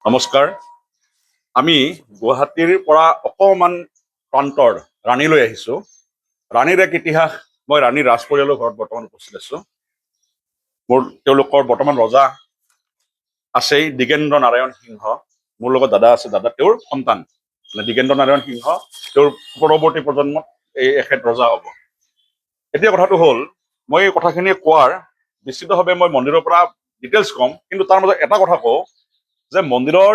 নমস্কাৰ। আমি গুৱাহাটীৰ পৰা অকমান প্ৰান্তৰ ৰাণীলৈ আহিছো। ৰাণীৰ এক ইতিহাস। মই ৰাণীৰ ৰাজ পৰিয়ালৰ ঘৰত বৰ্তমান উপস্থিত আছো। তেওঁলোকৰ বৰ্তমান ৰজা আছেই দিগেন্দ্ৰ নাৰায়ণ সিংহ। মোৰ লগত দাদা আছে, দাদা তেওঁৰ সন্তান মানে দিগেন্দ্ৰ নাৰায়ণ সিংহ। তেওঁৰ পৰৱৰ্তী প্ৰজন্মত এখেত ৰজা হ'ব। এতিয়া কথাটো হ'ল, মই এই কথাখিনি কোৱাৰ নিশ্চিতভাৱে মই মন্দিৰৰ পৰা ডিটেইলছ ক'ম, কিন্তু তাৰ মাজত এটা কথা কওঁ যে মন্দিৰৰ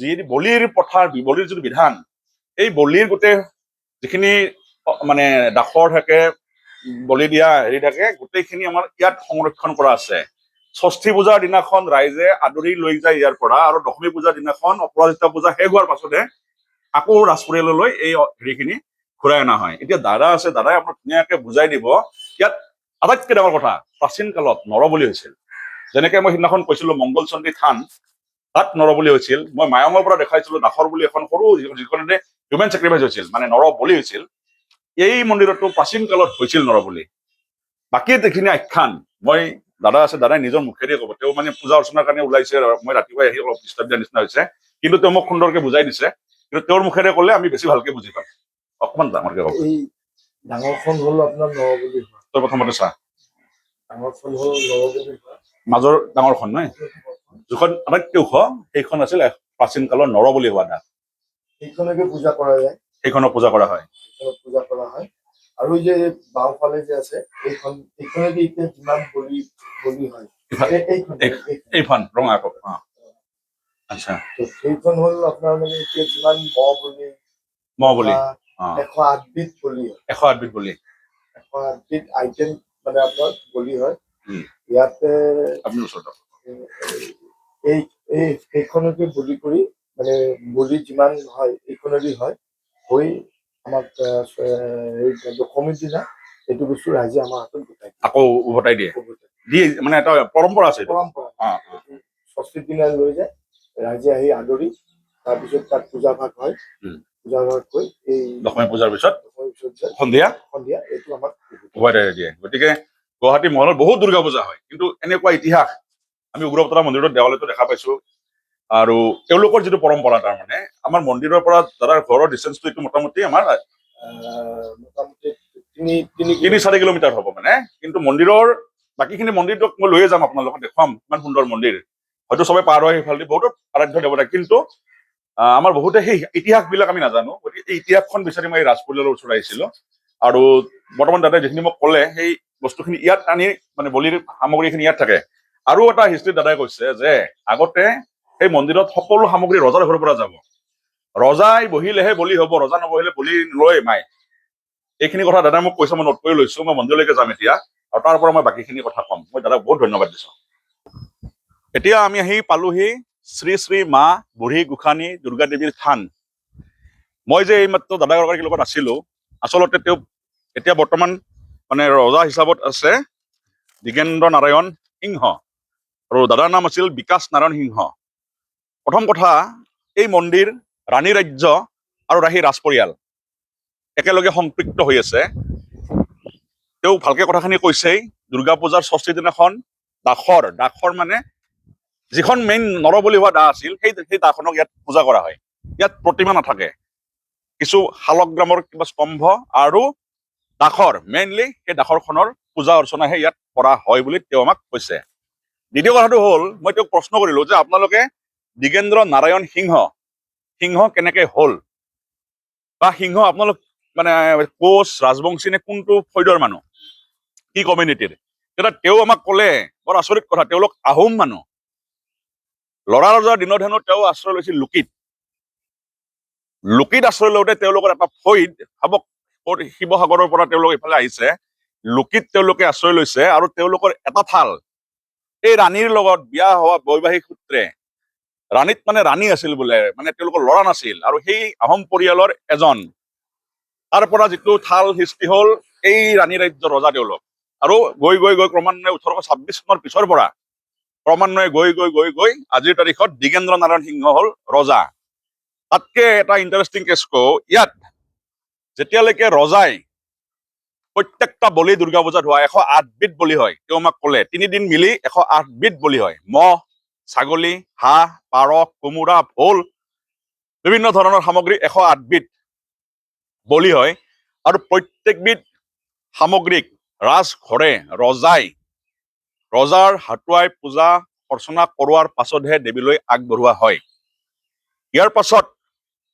যি বলিৰ প্ৰথাৰ বলিৰ যিটো বিধান, এই বলিৰ গোটেই যিখিনি মানে দাসৰ থাকে, বলি দিয়া হেৰি থাকে, গোটেইখিনি আমাৰ ইয়াত সংৰক্ষণ কৰা আছে। ষষ্ঠী পূজাৰ দিনাখন ৰাইজে আদৰি লৈ যায় ইয়াৰ পৰা, আৰু দশমী পূজাৰ দিনাখন অপৰাজিতা পূজা শেষ হোৱাৰ পাছতে আকৌ ৰাজ পৰিয়াললৈ এই হেৰিখিনি ঘূৰাই অনা হয়। এতিয়া দাদা আছে, দাদাই আপোনাক ধুনীয়াকে বুজাই দিব। ইয়াত আটাইতকৈ ডাঙৰ কথা, প্ৰাচীন কালত নৰবলি হৈছিল। যেনেকে মই সিদিনাখন কৈছিলো মংগল চণ্ডী থান, তাত নৰবলি হৈছিল। মই মায়ঙৰ পৰা দেখাইছিলো দাসৰ বুলি এখন সৰু, যিখনতে হিউমেন চেক্ৰিফাইচ হৈছিল, মানে নৰবলি হৈছিল। এই মন্দিৰতো প্ৰাচীন কালত হৈছিল নৰবলি। বাকী যিখিনি আখ্যান মই দাদা আছে, দাদাই নিজৰ মুখেৰে ক'ব। তেওঁ মানে পূজা অৰ্চনাৰ কাৰণে ওলাইছে, মই ৰাতিপুৱাই আহি অলপ ডিষ্টাৰ্ব দিয়াৰ নিচিনা হৈছে, কিন্তু তেওঁ মোক সুন্দৰকে বুজাই দিছে। কিন্তু তেওঁৰ মুখেৰে ক'লে আমি বেছি ভালকে বুজি পাম। অকমান ডাঙৰকে ক'ব। এই ডাঙৰখন হ'ল আপোনাৰ নৰবলি হোৱা। তই প্ৰথমতে চা, ডাঙৰখন হ'ল নৰবলি হোৱা। মাজৰ ডাঙৰখন নহয়, যিখন আটাইতকৈ ওখ সেইখন আছিল প্ৰাচীন কালৰ নৰবলি হোৱা দাস। সেইখনকে পূজা কৰা যায়, সেইখনক পূজা কৰা হয়। পূজা কৰা হয়। আৰু যে বাওঁফালে যে আছে এইখনেদি এতিয়া যিমান বলি হয়, এইখন ৰঙা আকৌ। আচ্ছা, সেইখন হ'ল আপোনাৰ মানে এতিয়া যিমান মহ বলি 108 বিধ বলি হয়। 108 বিধ বলি, 108 বিধ আইটেম মানে আপোনাৰ বলি হয়। ইয়াতে আপুনি ওচৰত এইখনকে বলি কৰি মানে বলি যিমান হয় এইখনেদি হয় হৈ আমাক দশমীৰ দিনা এইটো বস্তু ৰাইজে আমাৰ হাতত গোটাই আকৌ উভতাই দিয়ে, মানে এটা পৰম্পৰা আছে। পৰম্পৰা ষষ্ঠীৰ দিনা লৈ যায় ৰাইজে আহি আদৰি, তাৰপিছত তাত পূজা ভাগ হয়। পূজা ভাগ হৈ এই দশমী পূজাৰ পিছত সন্ধিয়া এইটো আমাক উভতাই দিয়ে। গতিকে গুৱাহাটী মহলত বহুত দুৰ্গা পূজা হয়, কিন্তু এনেকুৱা ইতিহাস আমি উগ্ৰপতৰা মন্দিৰত দেৱালয়তো দেখা পাইছো। আৰু তেওঁলোকৰ যিটো পৰম্পৰা, তাৰমানে আমাৰ মন্দিৰৰ পৰা দাদাৰ ঘৰৰ ডিষ্টেঞ্চটো এইটো মোটামুটি আমাৰ মোটামুটি 3-4 কিলোমিটাৰ হ'ব মানে। কিন্তু মন্দিৰৰ বাকীখিনি মন্দিৰটোক মই লৈয়ে যাম, আপোনালোকক দেখুৱাম ইমান সুন্দৰ মন্দিৰ। হয়তো চবে পাৰ হয় সেইফালেদি, বহুতো আৰাধ্য দেৱতা, কিন্তু আমাৰ বহুতে সেই ইতিহাসবিলাক আমি নাজানো। গতিকে এই ইতিহাসখন বিচাৰি মই ৰাজ পৰিয়ালৰ ওচৰত আহিছিলো। আৰু বৰ্তমান দাদাই যিখিনি মোক ক'লে সেই বস্তুখিনি ইয়াত আনি, মানে বলিৰ সামগ্ৰীখিনি ইয়াত থাকে। আৰু এটা হিষ্ট্ৰী দাদাই কৈছে যে আগতে সেই মন্দিৰত সকলো সামগ্ৰী ৰজাৰ ঘৰৰ পৰা যাব, ৰজাই বহিলেহে বলি হ'ব, ৰজা নবহিলে বলি নলয় মাই। এইখিনি কথা দাদাই মোক কৈছে, মই নোট কৰি লৈছো। মই মন্দিৰলৈকে যাম এতিয়া, আৰু তাৰ পৰা মই বাকীখিনি কথা ক'ম। মই দাদাক বহুত ধন্যবাদ দিছো। এতিয়া আমি আহি পালোহি শ্ৰী শ্ৰী মা বুঢ়ী গোসানী দুৰ্গা দেৱীৰ থান। মই যে এইমাত্ৰ দাদাগৰাকীৰ লগত আছিলো, আচলতে তেওঁ এতিয়া বৰ্তমান মানে ৰজা হিচাপত আছে দিগেন্দ্ৰ নাৰায়ণ সিংহ, আৰু দাদাৰ নাম আছিল বিকাশ নাৰায়ণ সিংহ। প্ৰথম কথা, এই মন্দিৰ ৰাণী ৰাজ্য আৰু ৰাহি ৰাজ পৰিয়াল একেলগে সম্পৃক্ত হৈ আছে। তেওঁ ভালকে কথাখিনি কৈছেই। দুৰ্গা পূজাৰ ষষ্ঠীৰ দিনাখন দাসৰ মানে যিখন মেইন নৰবলি হোৱা দাহ আছিল, সেই দাহখনক ইয়াত পূজা কৰা হয়। ইয়াত প্ৰতিমা নাথাকে, কিছু শালগ্ৰামৰ কিবা স্তম্ভ আৰু দাসৰ, মেইনলি সেই দাসৰখনৰ পূজা অৰ্চনাহে ইয়াত কৰা হয় বুলি তেওঁ আমাক কৈছে। দ্বিতীয় কথাটো হ'ল, মই তেওঁক প্ৰশ্ন কৰিলো যে আপোনালোকে দিগেন্দ্ৰ নাৰায়ণ সিংহ কেনেকে হ'ল, বা সিংহ আপোনালোক মানে কোচ ৰাজবংশী নে কোনটো ফৈদৰ মানুহ, কি কমিউনিটিৰ? তেতিয়া তেওঁ আমাক ক'লে বৰ আচৰিত কথা, তেওঁলোক আহোম মানুহ। লৰা ৰজাৰ দিনত হেনো তেওঁ আশ্ৰয় লৈছিল লুকিত আশ্ৰয় লওঁতে তেওঁলোকৰ এটা ফৈদ, ভাবক শিৱসাগৰৰ পৰা তেওঁলোক ইফালে আহিছে, লুকিত তেওঁলোকে আশ্ৰয় লৈছে। আৰু তেওঁলোকৰ এটা থাল এই ৰাণীৰ লগত বিয়া হোৱা বৈবাহিক সূত্ৰে, ৰাণীত মানে ৰাণী আছিল বোলে, মানে তেওঁলোকৰ ল'ৰা নাছিল, আৰু সেই আহোম পৰিয়ালৰ এজন, তাৰ পৰা যিটো থাল সৃষ্টি হ'ল এই ৰাণী ৰাজ্যৰ ৰজা তেওঁলোক। আৰু গৈ ক্ৰমান্বয়ে 1826 চনৰ পিছৰ পৰা ক্ৰমান্বয়ে গৈ আজিৰ তাৰিখত দিগেন্দ্ৰ নাৰায়ণ সিংহ হ'ল ৰজা। তাতকে এটা ইণ্টাৰেষ্টিং কেছ কওঁ, ইয়াত যেতিয়ালৈকে ৰজাই প্ৰত্যেকটা বলি দুৰ্গা পূজাত হোৱা 108 বিধ বলি হয়, তেওঁ আমাক ক'লে 3 দিন মিলি 108 বিধ বলি হয়। মহ, ছাগলী, হাঁহ, পাৰ, কোমোৰা, ভোল, বিভিন্ন ধৰণৰ সামগ্ৰী 108 বিধ বলি হয় আৰু প্ৰত্যেকবিধ সামগ্ৰীক ৰাজঘৰে ৰজাৰ হাতুৱাই পূজা অৰ্চনা কৰোৱাৰ পাছতহে দেৱীলৈ আগবঢ়োৱা হয়। ইয়াৰ পাছত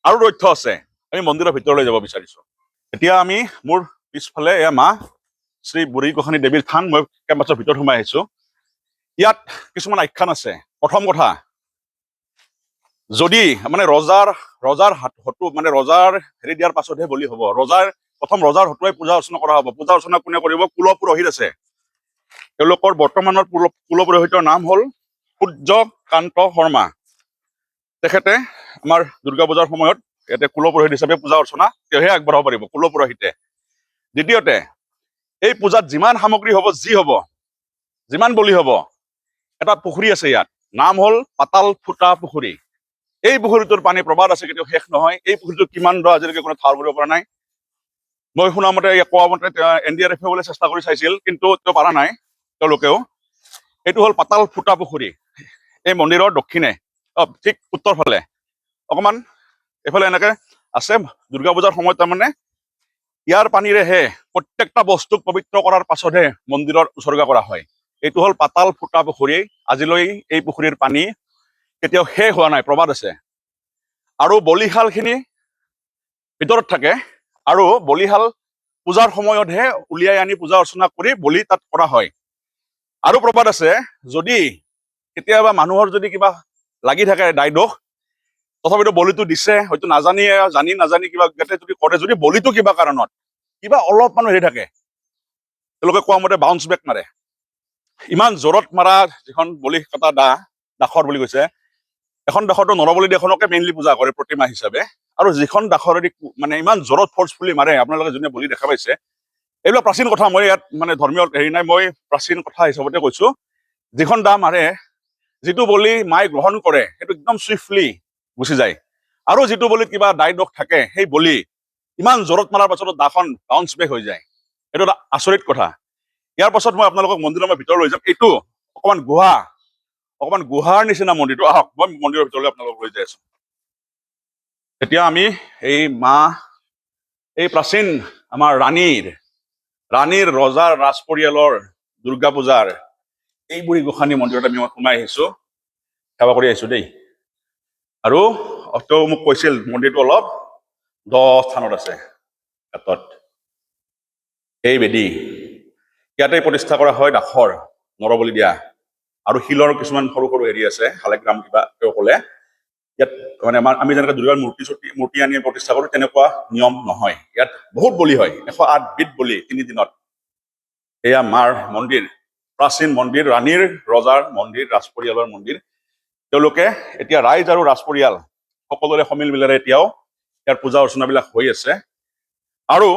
আৰু তথ্য আছে, আমি মন্দিৰৰ ভিতৰলৈ যাব বিচাৰিছো। এতিয়া আমি মোৰ পিছফালে এয়া মা শ্ৰী বুঢ়ী গোসানী দেৱীৰ থান, মই কেম্পাছৰ ভিতৰত সোমাই আহিছো। ইয়াত কিছুমান আখ্যান আছে। প্ৰথম কথা, যদি মানে ৰজাৰ মানে ৰজাৰ হেৰি দিয়াৰ পাছতহে বলি হ'ব। প্ৰথম ৰজাৰ হতুৱাই পূজা অৰ্চনা কৰা হ'ব। পূজা অৰ্চনা কোনে কৰিব? কুল পুৰোহিত আছে। তেওঁলোকৰ বৰ্তমানৰ কুল পুৰোহিতৰ নাম হ'ল সূৰ্যকান্ত শৰ্মা। তেখেতে আমাৰ দুৰ্গা পূজাৰ সময়ত ইয়াতে কুল পুৰোহিত হিচাপে পূজা অৰ্চনা তেওঁহে আগবঢ়াব পাৰিব, কুল পুৰোহিতে। দ্বিতীয়তে, এই পূজাত যিমান সামগ্ৰী হ'ব, যিমান বলি হ'ব, এটা পুখুৰী আছে ইয়াত, নাম হ'ল পাতাল ফুটা পুখুৰী। এই পুখুৰীটোৰ পানী প্ৰবাদ আছে, কেতিয়াও শেষ নহয়। এই পুখুৰীটো কিমান দ আজিলৈকে কোনো ঠাৰ কৰিব পৰা নাই। মই শুনা মতে, কোৱা মতে NDRF বোলে চেষ্টা কৰি চাইছিল, কিন্তু তেওঁ পাৰা নাই তেওঁলোকেও। এইটো হ'ল পাতাল ফুটা পুখুৰী। এই মন্দিৰৰ দক্ষিণে, ঠিক উত্তৰ ফালে অকমান এইফালে এনেকে আছে। দুৰ্গা পূজাৰ সময়ত তাৰমানে ইয়াৰ পানীৰেহে প্ৰত্যেকটা বস্তুক পবিত্ৰ কৰাৰ পাছতহে মন্দিৰৰ উৎসৰ্গা কৰা হয়। এইটো হ'ল পাতাল ফুটা পুখুৰী। আজিলৈ এই পুখুৰীৰ পানী কেতিয়াও শেষ হোৱা নাই, প্ৰবাদ আছে। আৰু বলিশালখিনি ভিতৰত থাকে, আৰু বলিশাল পূজাৰ সময়তহে উলিয়াই আনি পূজা অৰ্চনা কৰি বলি তাত কৰা হয়। আৰু প্ৰবাদ আছে, যদি কেতিয়াবা মানুহৰ যদি কিবা লাগি থাকে দায় দোষ, তথাপিতো বলিটো দিছে, হয়তো নাজানি কিবা যদি কৰে, যদি বলিটো কিবা কাৰণত কিবা অলপ মানুহ হেৰি থাকে, তেওঁলোকে কোৱা মতে বাউন্স বেক মাৰে। ইমান জোৰত মাৰা যিখন বলি কটা দাসৰ বুলি কৈছে, এখন দাসৰটো নৰবলি দাসনকে মেইনলি পূজা কৰে প্ৰতিমা হিচাপে। আৰু যিখন দাসৰেদি মানে ইমান জোৰত ফৰ্চফুলি মাৰে, আপোনালোকে যোনে বলি দেখা পাইছে, এইবিলাক প্ৰাচীন কথা। মই ইয়াত মানে ধৰ্মীয় হেৰি নাই, মই প্ৰাচীন কথা হিচাপতে কৈছো। যিখন দা মাৰে, যিটো বলি মায়ে গ্ৰহণ কৰে, সেইটো একদম চুইফলি গুচি যায়। আৰু যিটো বলিত কিবা দায় দোষ থাকে, সেই বলি ইমান জোৰত মাৰাৰ পাছতো দাখন বাউন্স বেক হৈ যায়। এইটো এটা আচৰিত কথা। ইয়াৰ পাছত মই আপোনালোকক মন্দিৰৰ ভিতৰত লৈ যাম। এইটো অকমান গুহাৰ নিচিনা মন্দিৰটো। আহক, মই মন্দিৰৰ ভিতৰলৈ আপোনালোকক লৈ যাই আছো। এতিয়া আমি এই প্ৰাচীন আমাৰ ৰাণীৰ ৰজাৰ ৰাজ পৰিয়ালৰ দুৰ্গা পূজাৰ এই বুঢ়ী গোসানী মন্দিৰত আমি সোমাই আহিছো, সেৱা কৰি আহিছো দেই। আৰু তেওঁ মোক কৈছিল মন্দিৰটো অলপ দ স্থানত আছে। এই বেদী ইয়াতে প্ৰতিষ্ঠা কৰা হয় দাসৰ নৰবলি দিয়া। আৰু শিলৰ কিছুমান সৰু সৰু হেৰি আছে, শালেগ্ৰাম কিবা তেওঁ ক'লে। ইয়াত মানে আমি যেনেকৈ দুৰ্গাৰ মূৰ্তি আনি প্ৰতিষ্ঠা কৰো, তেনেকুৱা নিয়ম নহয়। ইয়াত বহুত বলি হয়, 108 বিধ বলি 3 দিনত। এয়া মাৰ মন্দিৰ, প্ৰাচীন মন্দিৰ, ৰাণীৰ ৰজাৰ মন্দিৰ, ৰাজ পৰিয়ালৰ মন্দিৰ। তেওঁলোকে এতিয়া ৰাইজ আৰু ৰাজ পৰিয়াল সকলোৰে সমিল মিলেৰে এতিয়াও ইয়াৰ পূজা অৰ্চনাবিলাক হৈ আছে। আৰু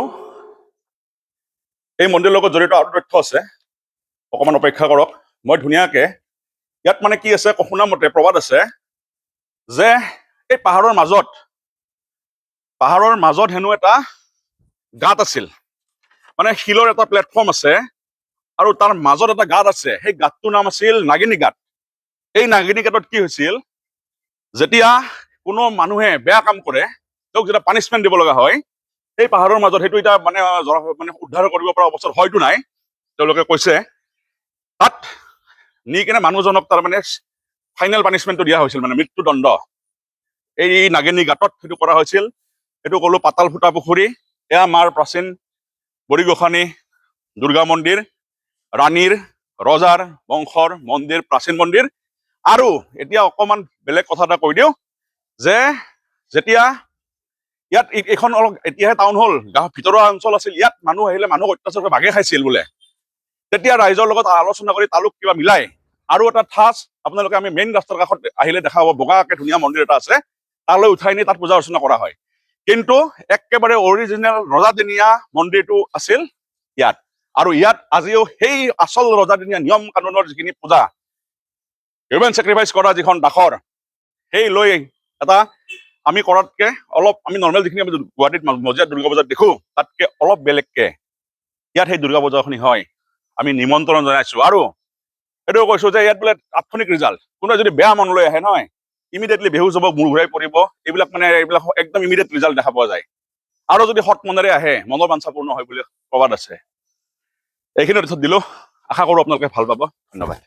এই মন্দিৰৰ লগত জড়িত আৰু তথ্য আছে, অকমান অপেক্ষা কৰক। মই ধুনীয়াকে ইয়াত মানে কি আছে, শুনা মতে প্ৰবাদ আছে যে এই পাহাৰৰ মাজত হেনো এটা গাঁত আছিল। মানে শিলৰ এটা প্লেটফৰ্ম আছে, আৰু তাৰ মাজত এটা গাঁত আছে। সেই গাঁতটোৰ নাম আছিল নাগিনী গাঁত। এই নাগিনী গাঁতত কি হৈছিল, যেতিয়া কোনো মানুহে বেয়া কাম কৰে, তেওঁক যেতিয়া পানিচমেণ্ট দিব লগা হয়, এই পাহাৰৰ মাজত, সেইটো এতিয়া মানে উদ্ধাৰ কৰিব পৰা অৱস্থাত হয়তো নাই, তেওঁলোকে কৈছে, তাত নি কিনে মানুহজনক তাৰমানে ফাইনেল পানিচমেণ্টটো দিয়া হৈছিল, মানে মৃত্যুদণ্ড। এই নাগিনী গাঁতত সেইটো কৰা হৈছিল। এইটো ক'লো পাতাল ফুটা পুখুৰী। এয়া মাৰ প্ৰাচীন বুঢ়ী গোসানী দুৰ্গা মন্দিৰ, ৰাণীৰ ৰজাৰ বংশৰ মন্দিৰ, প্ৰাচীন মন্দিৰ। আৰু এতিয়া অকমান বেলেগ কথা এটা কৈ দিওঁ, যে যেতিয়া ইয়াত এইখন অলপ এতিয়াহে টাউন হল, গাঁৱৰ ভিতৰুৱা অঞ্চল আছিল, ইয়াত মানুহ আহিলে মানুহক অত্যাচাৰ কৰি বাগে খাইছিল বোলে। তেতিয়া ৰাইজৰ লগত আলোচনা কৰি তালুক কিবা মিলাই আৰু এটা ঠাচ আপোনালোকে আমি মেইন ৰাস্তাৰ কাষত আহিলে দেখা পাব, বগাকে ধুনীয়া মন্দিৰ এটা আছে, তালৈ উঠাই নি তাত পূজা অৰ্চনা কৰা হয়। কিন্তু একেবাৰে অৰিজিনেল ৰজাদিনীয়া মন্দিৰটো আছিল ইয়াত। আৰু ইয়াত আজিও সেই আচল ৰজাদিনীয়া নিয়ম কানুনৰ যিখিনি পূজা, হিউমেন চেক্ৰিফাইচ কৰা যিখন দাসৰ, সেই লৈ এটা আমি কৰাতকে অলপ, আমি নৰ্মেল যিখিনি আমি গুৱাহাটীত মজিয়াত দুৰ্গা পূজাত দেখো, তাতকে অলপ বেলেগকে ইয়াত সেই দুৰ্গা পূজাখিনি হয়। আমি নিমন্ত্ৰণ জনাইছো। আৰু সেইটো কৈছো যে ইয়াত বোলে তাৎক্ষণিক ৰিজাল্ট কোনোবাই যদি বেয়া মন লৈ আহে নহয় ইমিডিয়েটলি বেহুজ হ'ব মূৰ ঘূৰাই পৰিব এইবিলাক মানে এইবিলাক একদম ইমিডিয়েট ৰিজাল্ট দেখা পোৱা যায় আৰু যদি সৎ মনেৰে আহে মনৰ বাঞ্ছা পূৰ্ণ হয় বুলি প্ৰবাদ আছে এইখিনি তথ্য দিলো আশা কৰো আপোনালোকে ভাল পাব ধন্যবাদ